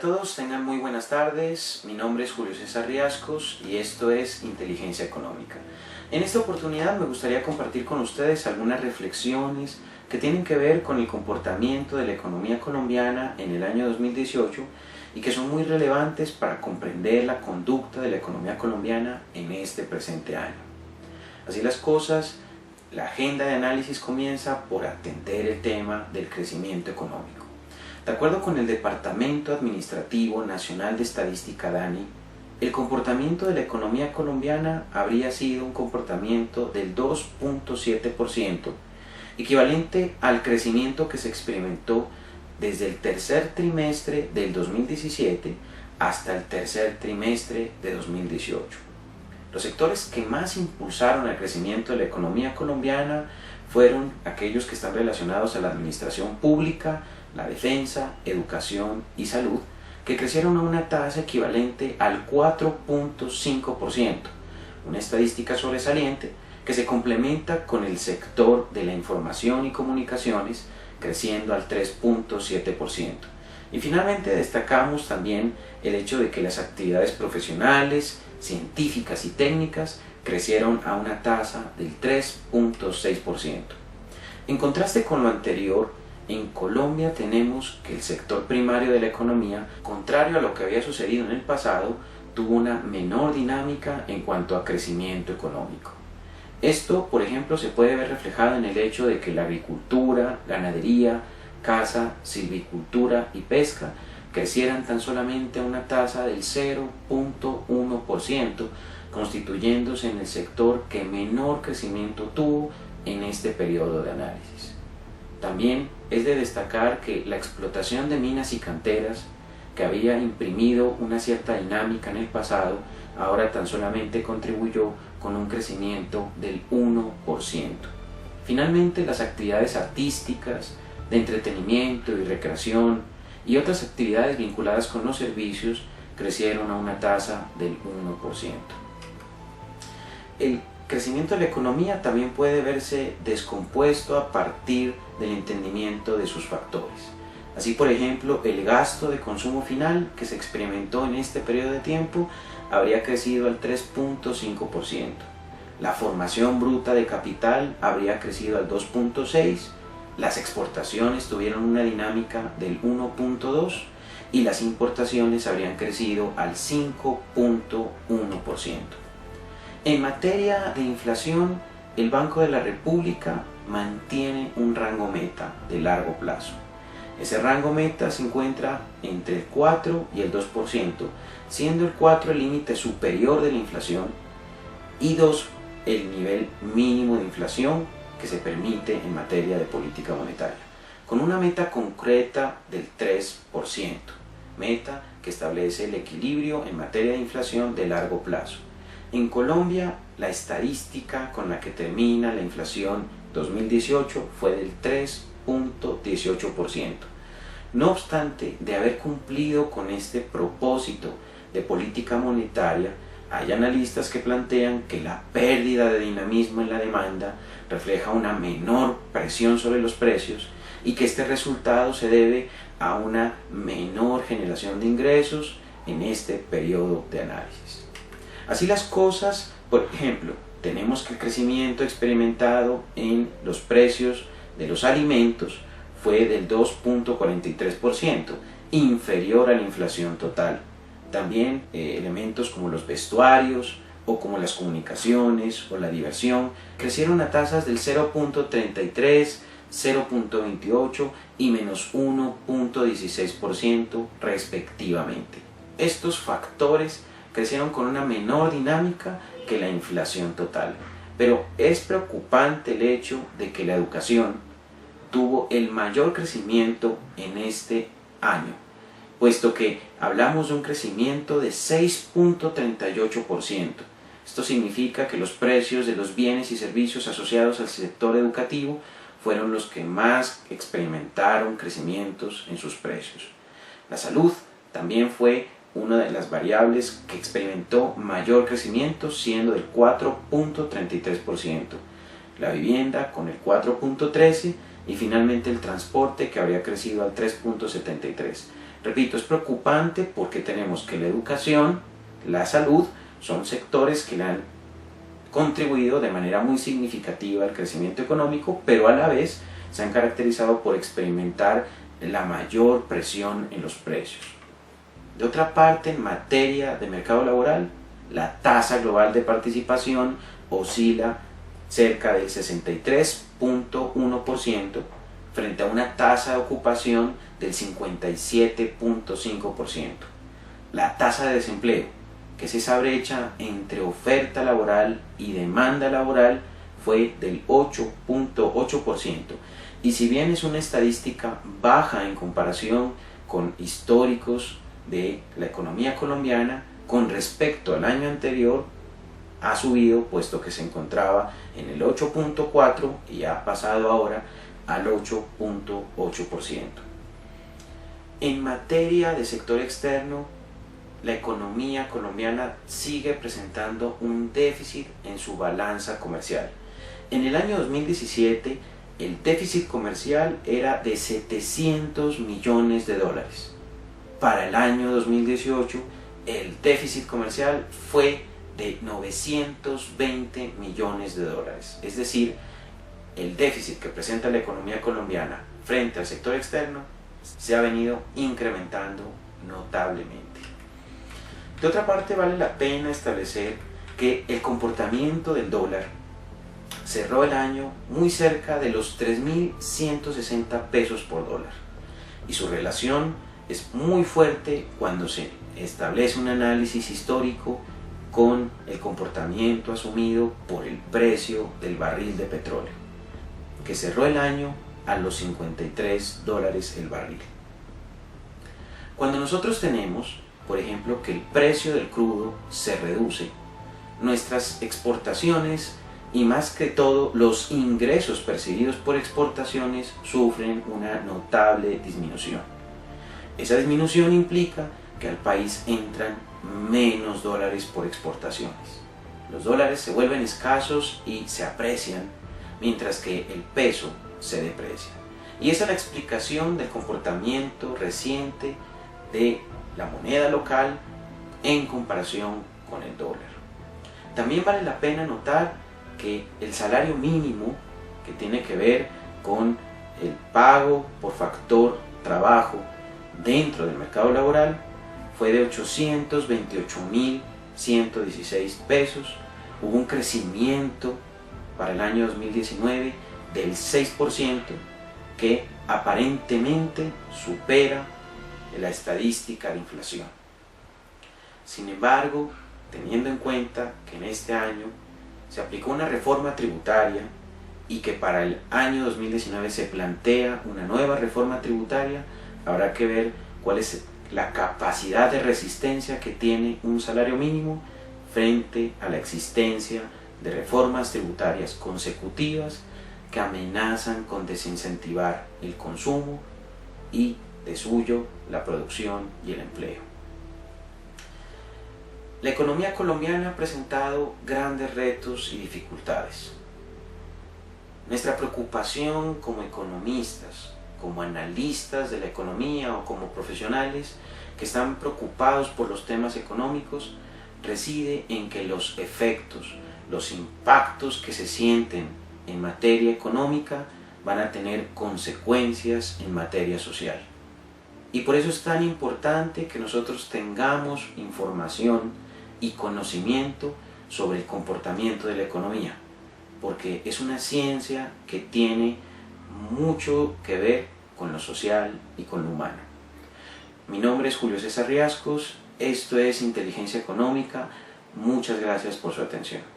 todos, tengan muy buenas tardes. Mi nombre es Julio César Riascos y esto es Inteligencia Económica. En esta oportunidad me gustaría compartir con ustedes algunas reflexiones que tienen que ver con el comportamiento de la economía colombiana en el año 2018 y que son muy relevantes para comprender la conducta de la economía colombiana en este presente año. Así las cosas, la agenda de análisis comienza por atender el tema del crecimiento económico. De acuerdo con el Departamento Administrativo Nacional de Estadística DANE, el comportamiento de la economía colombiana habría sido un comportamiento del 2.7%, equivalente al crecimiento que se experimentó desde el tercer trimestre del 2017 hasta el tercer trimestre de 2018. Los sectores que más impulsaron el crecimiento de la economía colombiana fueron aquellos que están relacionados a la administración pública, la defensa, educación y salud, que crecieron a una tasa equivalente al 4.5%, una estadística sobresaliente que se complementa con el sector de la información y comunicaciones, creciendo al 3.7%. Y finalmente destacamos también el hecho de que las actividades profesionales, científicas y técnicas crecieron a una tasa del 3.6%. En contraste con lo anterior, en Colombia tenemos que el sector primario de la economía, contrario a lo que había sucedido en el pasado, tuvo una menor dinámica en cuanto a crecimiento económico. Esto, por ejemplo, se puede ver reflejado en el hecho de que la agricultura, ganadería, caza, silvicultura y pesca crecieran tan solamente a una tasa del 0.1%, constituyéndose en el sector que menor crecimiento tuvo en este periodo de análisis. También es de destacar que la explotación de minas y canteras, que había imprimido una cierta dinámica en el pasado, ahora tan solamente contribuyó con un crecimiento del 1%. Finalmente, las actividades artísticas, de entretenimiento y recreación y otras actividades vinculadas con los servicios crecieron a una tasa del 1%. El crecimiento de la economía también puede verse descompuesto a partir del entendimiento de sus factores. Así, por ejemplo, el gasto de consumo final que se experimentó en este periodo de tiempo habría crecido al 3.5%. La formación bruta de capital habría crecido al 2.6%, las exportaciones tuvieron una dinámica del 1.2% y las importaciones habrían crecido al 5.1%. En materia de inflación, el Banco de la República mantiene un rango meta de largo plazo. Ese rango meta se encuentra entre el 4 y el 2%, siendo el 4 el límite superior de la inflación y 2 el nivel mínimo de inflación que se permite en materia de política monetaria, con una meta concreta del 3%, meta que establece el equilibrio en materia de inflación de largo plazo. En Colombia, la estadística con la que termina la inflación 2018 fue del 3.18%. No obstante, de haber cumplido con este propósito de política monetaria, hay analistas que plantean que la pérdida de dinamismo en la demanda refleja una menor presión sobre los precios y que este resultado se debe a una menor generación de ingresos en este periodo de análisis. Así las cosas, por ejemplo, tenemos que el crecimiento experimentado en los precios de los alimentos fue del 2.43%, inferior a la inflación total. También elementos como los vestuarios o como las comunicaciones o la diversión crecieron a tasas del 0.33%, 0.28% y menos 1.16% respectivamente. Estos factores crecieron con una menor dinámica que la inflación total. Pero es preocupante el hecho de que la educación tuvo el mayor crecimiento en este año, puesto que hablamos de un crecimiento de 6.38%. Esto significa que los precios de los bienes y servicios asociados al sector educativo fueron los que más experimentaron crecimientos en sus precios. La salud también fue una de las variables que experimentó mayor crecimiento, siendo del 4.33%, la vivienda con el 4.13% y finalmente el transporte, que habría crecido al 3.73%. Repito, es preocupante porque tenemos que la educación, la salud, son sectores que le han contribuido de manera muy significativa al crecimiento económico, pero a la vez se han caracterizado por experimentar la mayor presión en los precios. De otra parte, en materia de mercado laboral, la tasa global de participación oscila cerca del 63.1% frente a una tasa de ocupación del 57.5%. La tasa de desempleo, que es esa brecha entre oferta laboral y demanda laboral, fue del 8.8%. Y si bien es una estadística baja en comparación con históricos de la economía colombiana, con respecto al año anterior ha subido, puesto que se encontraba en el 8.4% y ha pasado ahora al 8.8%. En materia de sector externo, la economía colombiana sigue presentando un déficit en su balanza comercial. En el año 2017, el déficit comercial era de 700 millones de dólares. Para el año 2018, el déficit comercial fue de 920 millones de dólares. Es decir, el déficit que presenta la economía colombiana frente al sector externo se ha venido incrementando notablemente. De otra parte, vale la pena establecer que el comportamiento del dólar cerró el año muy cerca de los 3.160 pesos por dólar, y su relación es muy fuerte cuando se establece un análisis histórico con el comportamiento asumido por el precio del barril de petróleo, que cerró el año a los $53 el barril. Cuando nosotros tenemos, por ejemplo, que el precio del crudo se reduce, nuestras exportaciones y más que todo los ingresos percibidos por exportaciones sufren una notable disminución. Esa disminución implica que al país entran menos dólares por exportaciones. Los dólares se vuelven escasos y se aprecian, mientras que el peso se deprecia. Y esa es la explicación del comportamiento reciente de la moneda local en comparación con el dólar. También vale la pena notar que el salario mínimo, que tiene que ver con el pago por factor trabajo dentro del mercado laboral, fue de 828.116 pesos. Hubo un crecimiento para el año 2019 del 6%, que aparentemente supera la estadística de inflación. Sin embargo, teniendo en cuenta que en este año se aplicó una reforma tributaria y que para el año 2019 se plantea una nueva reforma tributaria, habrá que ver cuál es la capacidad de resistencia que tiene un salario mínimo frente a la existencia de reformas tributarias consecutivas que amenazan con desincentivar el consumo y, de suyo, la producción y el empleo. La economía colombiana ha presentado grandes retos y dificultades. Nuestra preocupación como economistas, como analistas de la economía o como profesionales que están preocupados por los temas económicos, reside en que los efectos, los impactos que se sienten en materia económica van a tener consecuencias en materia social. Y por eso es tan importante que nosotros tengamos información y conocimiento sobre el comportamiento de la economía, porque es una ciencia que tiene mucho que ver con lo social y con lo humano. Mi nombre es Julio César Riascos, esto es Inteligencia Económica. Muchas gracias por su atención.